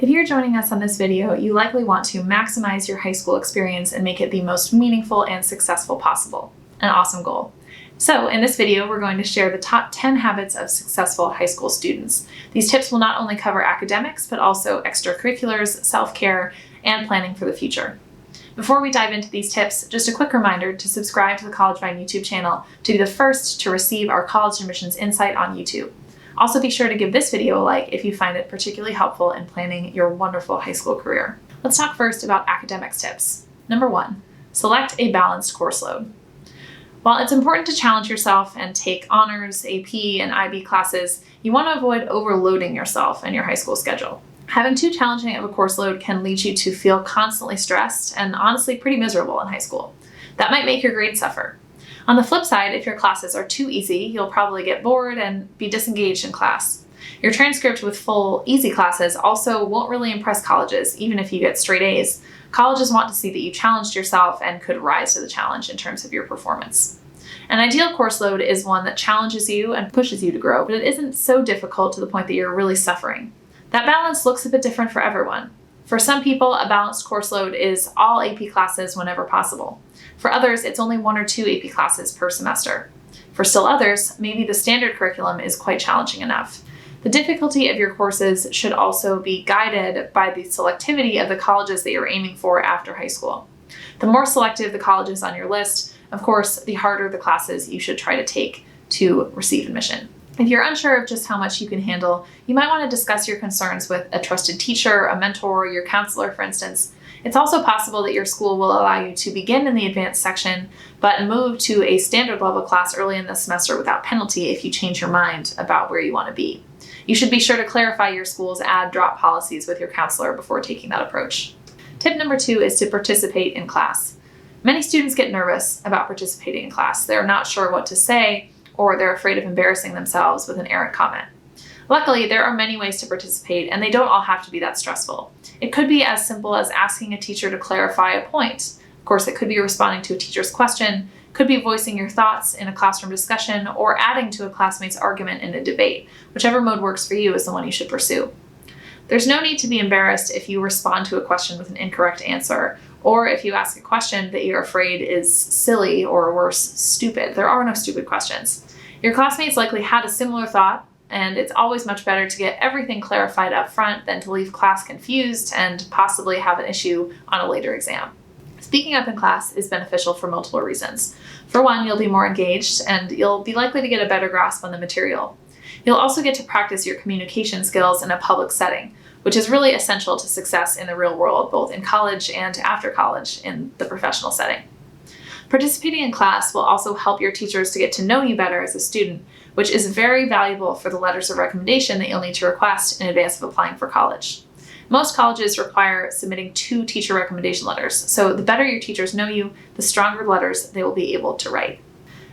If you're joining us on this video, you likely want to maximize your high school experience and make it the most meaningful and successful possible. An awesome goal. So in this video, we're going to share the top 10 habits of successful high school students. These tips will not only cover academics, but also extracurriculars, self-care, and planning for the future. Before we dive into these tips, just a quick reminder to subscribe to the College Vine YouTube channel to be the first to receive our college admissions insight on YouTube. Also be sure to give this video a like if you find it particularly helpful in planning your wonderful high school career. Let's talk first about academics tips. Number 1, select a balanced course load. While it's important to challenge yourself and take honors, AP, and IB classes, you want to avoid overloading yourself and your high school schedule. Having too challenging of a course load can lead you to feel constantly stressed and honestly pretty miserable in high school. That might make your grades suffer. On the flip side, if your classes are too easy, you'll probably get bored and be disengaged in class. Your transcript with full easy classes also won't really impress colleges, even if you get straight A's. Colleges want to see that you challenged yourself and could rise to the challenge in terms of your performance. An ideal course load is one that challenges you and pushes you to grow, but it isn't so difficult to the point that you're really suffering. That balance looks a bit different for everyone. For some people, a balanced course load is all AP classes whenever possible. For others, it's only 1 or 2 AP classes per semester. For still others, maybe the standard curriculum is quite challenging enough. The difficulty of your courses should also be guided by the selectivity of the colleges that you're aiming for after high school. The more selective the colleges on your list, of course, the harder the classes you should try to take to receive admission. If you're unsure of just how much you can handle, you might want to discuss your concerns with a trusted teacher, a mentor, your counselor, for instance. It's also possible that your school will allow you to begin in the advanced section, but move to a standard level class early in the semester without penalty if you change your mind about where you want to be. You should be sure to clarify your school's add-drop policies with your counselor before taking that approach. Tip number 2 is to participate in class. Many students get nervous about participating in class. They're not sure what to say, or they're afraid of embarrassing themselves with an errant comment. Luckily, there are many ways to participate, and they don't all have to be that stressful. It could be as simple as asking a teacher to clarify a point. Of course, it could be responding to a teacher's question, could be voicing your thoughts in a classroom discussion, or adding to a classmate's argument in a debate. Whichever mode works for you is the one you should pursue. There's no need to be embarrassed if you respond to a question with an incorrect answer, or if you ask a question that you're afraid is silly or worse, stupid. There are no stupid questions. Your classmates likely had a similar thought, and it's always much better to get everything clarified up front than to leave class confused and possibly have an issue on a later exam. Speaking up in class is beneficial for multiple reasons. For one, you'll be more engaged and you'll be likely to get a better grasp on the material. You'll also get to practice your communication skills in a public setting, which is really essential to success in the real world, both in college and after college in the professional setting. Participating in class will also help your teachers to get to know you better as a student, which is very valuable for the letters of recommendation that you'll need to request in advance of applying for college. Most colleges require submitting 2 teacher recommendation letters, so the better your teachers know you, the stronger letters they will be able to write.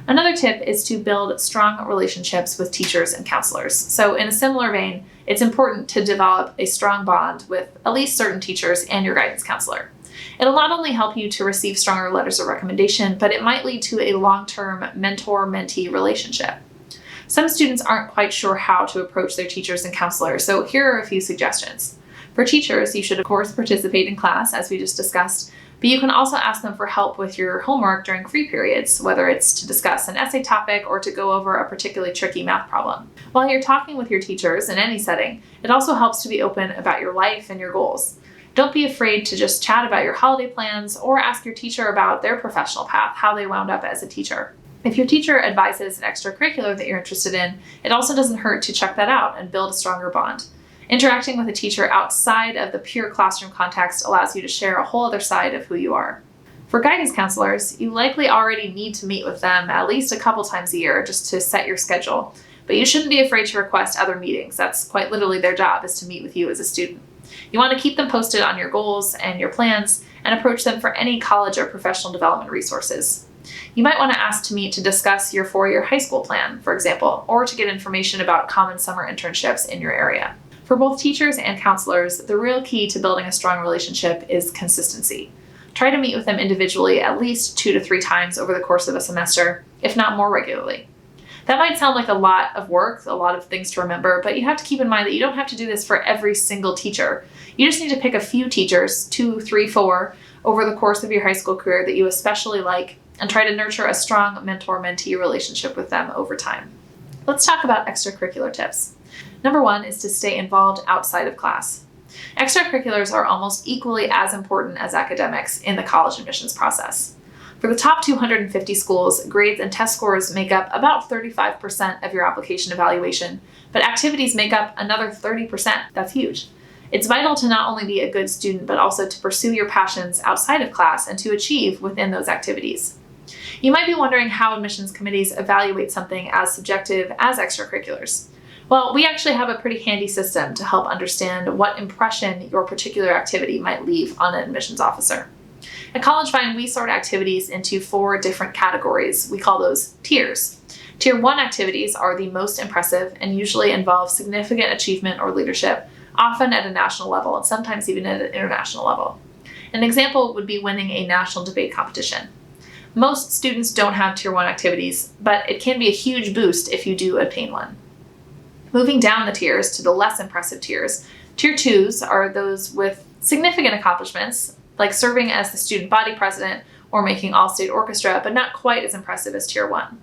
Another tip is to build strong relationships with teachers and counselors. So in a similar vein, it's important to develop a strong bond with at least certain teachers and your guidance counselor. It'll not only help you to receive stronger letters of recommendation, but it might lead to a long-term mentor-mentee relationship. Some students aren't quite sure how to approach their teachers and counselors, so here are a few suggestions. For teachers, you should of course participate in class, as we just discussed, but you can also ask them for help with your homework during free periods, whether it's to discuss an essay topic or to go over a particularly tricky math problem. While you're talking with your teachers in any setting, it also helps to be open about your life and your goals. Don't be afraid to just chat about your holiday plans or ask your teacher about their professional path, how they wound up as a teacher. If your teacher advises an extracurricular that you're interested in, it also doesn't hurt to check that out and build a stronger bond. Interacting with a teacher outside of the pure classroom context allows you to share a whole other side of who you are. For guidance counselors, you likely already need to meet with them at least a couple times a year just to set your schedule, but you shouldn't be afraid to request other meetings. That's quite literally their job, is to meet with you as a student. You want to keep them posted on your goals and your plans and approach them for any college or professional development resources. You might want to ask to meet to discuss your 4-year high school plan, for example, or to get information about common summer internships in your area. For both teachers and counselors, the real key to building a strong relationship is consistency. Try to meet with them individually at least 2 to 3 times over the course of a semester, if not more regularly. That might sound like a lot of work, a lot of things to remember, but you have to keep in mind that you don't have to do this for every single teacher. You just need to pick a few teachers, 2, 3, 4, over the course of your high school career that you especially like, and try to nurture a strong mentor-mentee relationship with them over time. Let's talk about extracurricular tips. Number 1 is to stay involved outside of class. Extracurriculars are almost equally as important as academics in the college admissions process. For the top 250 schools, grades and test scores make up about 35% of your application evaluation, but activities make up another 30%. That's huge. It's vital to not only be a good student, but also to pursue your passions outside of class and to achieve within those activities. You might be wondering how admissions committees evaluate something as subjective as extracurriculars. Well, we actually have a pretty handy system to help understand what impression your particular activity might leave on an admissions officer. At College Vine, we sort activities into 4 different categories. We call those tiers. Tier 1 activities are the most impressive and usually involve significant achievement or leadership, often at a national level and sometimes even at an international level. An example would be winning a national debate competition. Most students don't have Tier 1 activities, but it can be a huge boost if you do obtain one. Moving down the tiers to the less impressive tiers, Tier 2s are those with significant accomplishments, like serving as the student body president or making all-state orchestra, but not quite as impressive as Tier 1.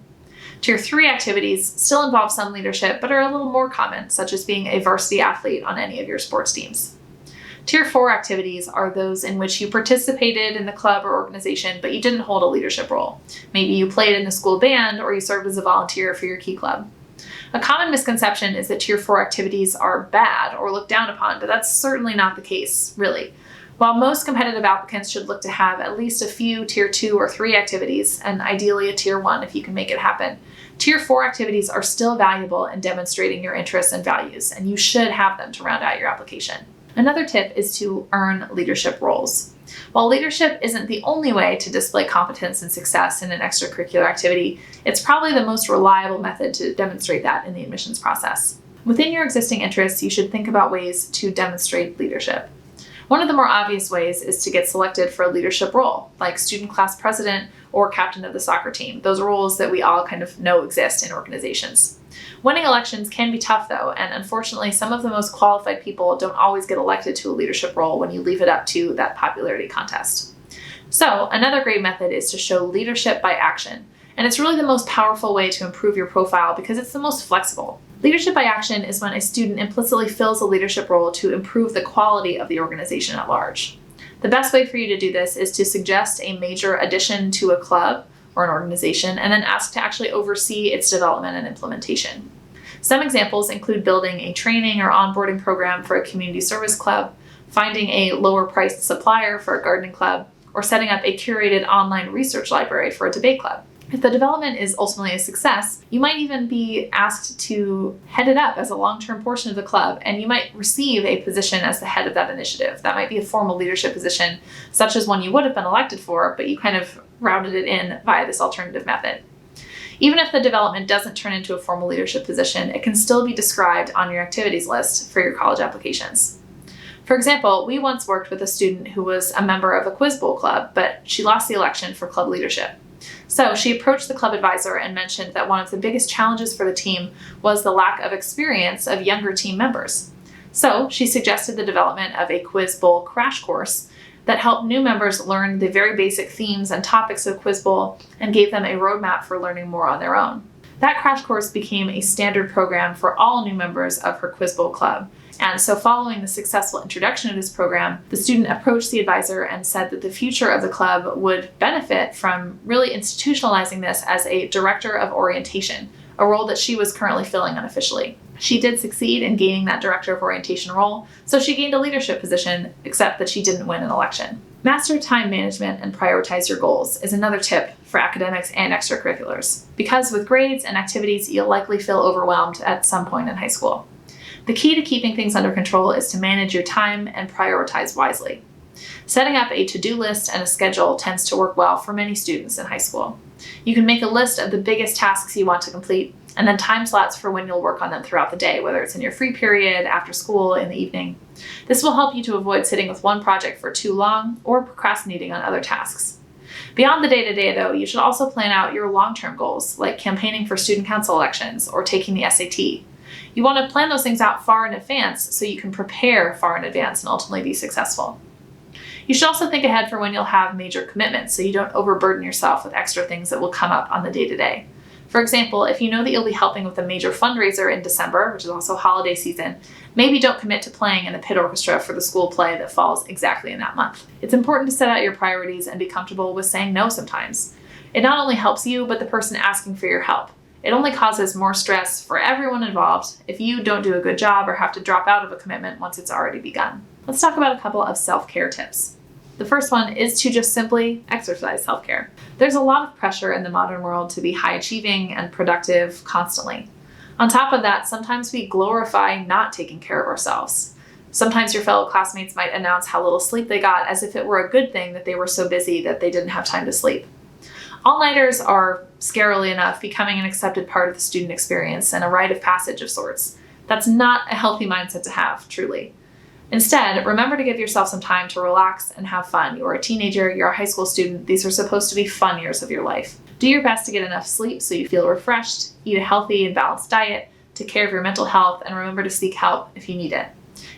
Tier 3 activities still involve some leadership, but are a little more common, such as being a varsity athlete on any of your sports teams. Tier 4 activities are those in which you participated in the club or organization, but you didn't hold a leadership role. Maybe you played in the school band or you served as a volunteer for your key club. A common misconception is that Tier 4 activities are bad or looked down upon, but that's certainly not the case, really. While most competitive applicants should look to have at least a few Tier 2 or 3 activities, and ideally a Tier 1 if you can make it happen, Tier 4 activities are still valuable in demonstrating your interests and values, and you should have them to round out your application. Another tip is to earn leadership roles. While leadership isn't the only way to display competence and success in an extracurricular activity, it's probably the most reliable method to demonstrate that in the admissions process. Within your existing interests, you should think about ways to demonstrate leadership. One of the more obvious ways is to get selected for a leadership role, like student class president or captain of the soccer team, those roles that we all kind of know exist in organizations. Winning elections can be tough though, and unfortunately some of the most qualified people don't always get elected to a leadership role when you leave it up to that popularity contest. So another great method is to show leadership by action, and it's really the most powerful way to improve your profile because it's the most flexible. Leadership by action is when a student implicitly fills a leadership role to improve the quality of the organization at large. The best way for you to do this is to suggest a major addition to a club or an organization and then ask to actually oversee its development and implementation. Some examples include building a training or onboarding program for a community service club, finding a lower priced supplier for a gardening club, or setting up a curated online research library for a debate club. If the development is ultimately a success, you might even be asked to head it up as a long-term portion of the club, and you might receive a position as the head of that initiative. That might be a formal leadership position, such as one you would have been elected for, but you kind of rounded it in via this alternative method. Even if the development doesn't turn into a formal leadership position, it can still be described on your activities list for your college applications. For example, we once worked with a student who was a member of a quiz bowl club, but she lost the election for club leadership. So she approached the club advisor and mentioned that one of the biggest challenges for the team was the lack of experience of younger team members. So she suggested the development of a quiz bowl crash course that helped new members learn the very basic themes and topics of quiz bowl and gave them a roadmap for learning more on their own. That crash course became a standard program for all new members of her quiz bowl club. And so following the successful introduction of this program, the student approached the advisor and said that the future of the club would benefit from really institutionalizing this as a director of orientation, a role that she was currently filling unofficially. She did succeed in gaining that director of orientation role, so she gained a leadership position, except that she didn't win an election. Master time management and prioritize your goals is another tip for academics and extracurriculars, because with grades and activities, you'll likely feel overwhelmed at some point in high school. The key to keeping things under control is to manage your time and prioritize wisely. Setting up a to-do list and a schedule tends to work well for many students in high school. You can make a list of the biggest tasks you want to complete, and then time slots for when you'll work on them throughout the day, whether it's in your free period, after school, in the evening. This will help you to avoid sitting with one project for too long or procrastinating on other tasks. Beyond the day-to-day, though, you should also plan out your long-term goals, like campaigning for student council elections or taking the SAT. You want to plan those things out far in advance so you can prepare far in advance and ultimately be successful. You should also think ahead for when you'll have major commitments so you don't overburden yourself with extra things that will come up on the day-to-day. For example, if you know that you'll be helping with a major fundraiser in December, which is also holiday season, maybe don't commit to playing in the pit orchestra for the school play that falls exactly in that month. It's important to set out your priorities and be comfortable with saying no sometimes. It not only helps you, but the person asking for your help. It only causes more stress for everyone involved if you don't do a good job or have to drop out of a commitment once it's already begun. Let's talk about a couple of self-care tips. The first one is to just simply exercise self-care. There's a lot of pressure in the modern world to be high-achieving and productive constantly. On top of that, sometimes we glorify not taking care of ourselves. Sometimes your fellow classmates might announce how little sleep they got as if it were a good thing that they were so busy that they didn't have time to sleep. All-nighters are, scarily enough, becoming an accepted part of the student experience and a rite of passage of sorts. That's not a healthy mindset to have, truly. Instead, remember to give yourself some time to relax and have fun. You're a teenager, you're a high school student, these are supposed to be fun years of your life. Do your best to get enough sleep so you feel refreshed, eat a healthy and balanced diet, take care of your mental health, and remember to seek help if you need it.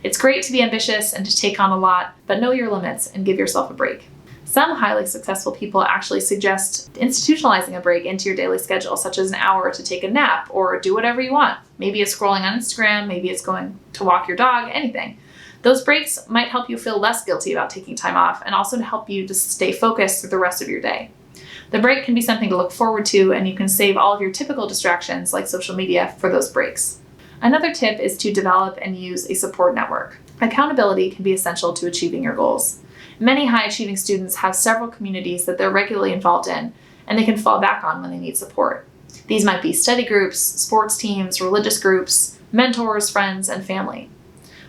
It's great to be ambitious and to take on a lot, but know your limits and give yourself a break. Some highly successful people actually suggest institutionalizing a break into your daily schedule, such as an hour to take a nap or do whatever you want. Maybe it's scrolling on Instagram, maybe it's going to walk your dog, anything. Those breaks might help you feel less guilty about taking time off and also to help you to stay focused through the rest of your day. The break can be something to look forward to, and you can save all of your typical distractions like social media for those breaks. Another tip is to develop and use a support network. Accountability can be essential to achieving your goals. Many high-achieving students have several communities that they're regularly involved in, and they can fall back on when they need support. These might be study groups, sports teams, religious groups, mentors, friends, and family.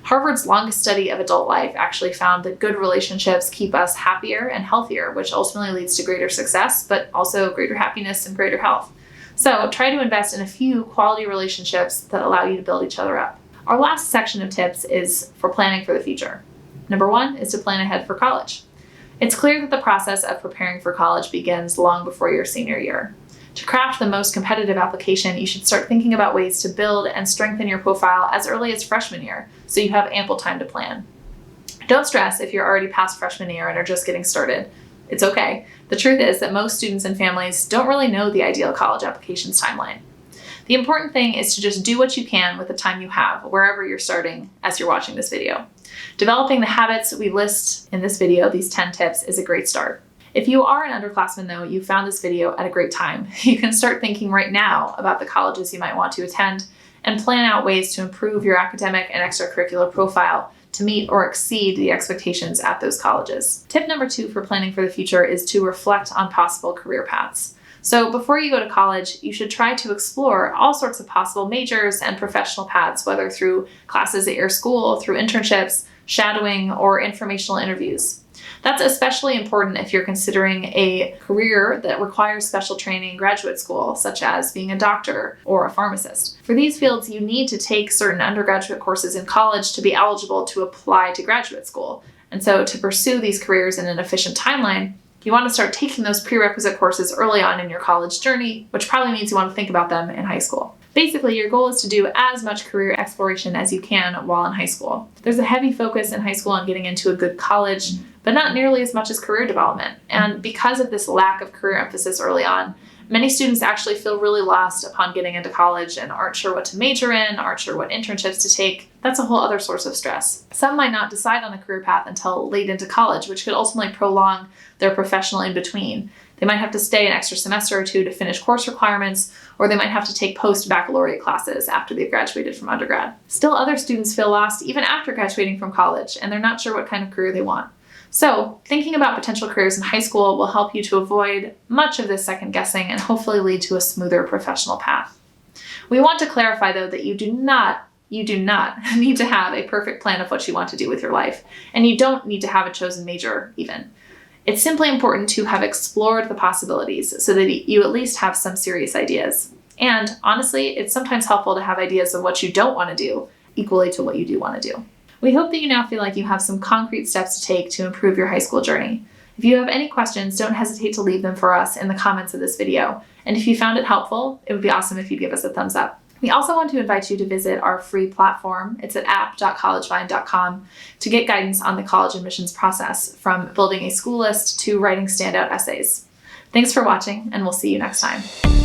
Harvard's longest study of adult life actually found that good relationships keep us happier and healthier, which ultimately leads to greater success, but also greater happiness and greater health. So try to invest in a few quality relationships that allow you to build each other up. Our last section of tips is for planning for the future. Number one is to plan ahead for college. It's clear that the process of preparing for college begins long before your senior year. To craft the most competitive application, you should start thinking about ways to build and strengthen your profile as early as freshman year, so you have ample time to plan. Don't stress if you're already past freshman year and are just getting started. It's okay. The truth is that most students and families don't really know the ideal college applications timeline. The important thing is to just do what you can with the time you have, wherever you're starting as you're watching this video. Developing the habits we list in this video, these 10 tips, is a great start. If you are an underclassman though, you found this video at a great time. You can start thinking right now about the colleges you might want to attend and plan out ways to improve your academic and extracurricular profile to meet or exceed the expectations at those colleges. Tip number 2 for planning for the future is to reflect on possible career paths. So before you go to college, you should try to explore all sorts of possible majors and professional paths, whether through classes at your school, through internships, shadowing, or informational interviews. That's especially important if you're considering a career that requires special training in graduate school, such as being a doctor or a pharmacist. For these fields, you need to take certain undergraduate courses in college to be eligible to apply to graduate school. And so to pursue these careers in an efficient timeline, you want to start taking those prerequisite courses early on in your college journey, which probably means you want to think about them in high school. Basically, your goal is to do as much career exploration as you can while in high school. There's a heavy focus in high school on getting into a good college, but not nearly as much as career development. And because of this lack of career emphasis early on, many students actually feel really lost upon getting into college and aren't sure what to major in, aren't sure what internships to take. That's a whole other source of stress. Some might not decide on a career path until late into college, which could ultimately prolong their professional in-between. They might have to stay an extra semester or two to finish course requirements, or they might have to take post-baccalaureate classes after they've graduated from undergrad. Still, other students feel lost even after graduating from college, and they're not sure what kind of career they want. So, thinking about potential careers in high school will help you to avoid much of this second guessing and hopefully lead to a smoother professional path. We want to clarify, though, that you do not need to have a perfect plan of what you want to do with your life, and you don't need to have a chosen major even. It's simply important to have explored the possibilities so that you at least have some serious ideas. And honestly, it's sometimes helpful to have ideas of what you don't want to do equally to what you do want to do. We hope that you now feel like you have some concrete steps to take to improve your high school journey. If you have any questions, don't hesitate to leave them for us in the comments of this video. And if you found it helpful, it would be awesome if you'd give us a thumbs up. We also want to invite you to visit our free platform. It's at app.collegevine.com to get guidance on the college admissions process, from building a school list to writing standout essays. Thanks for watching, and we'll see you next time.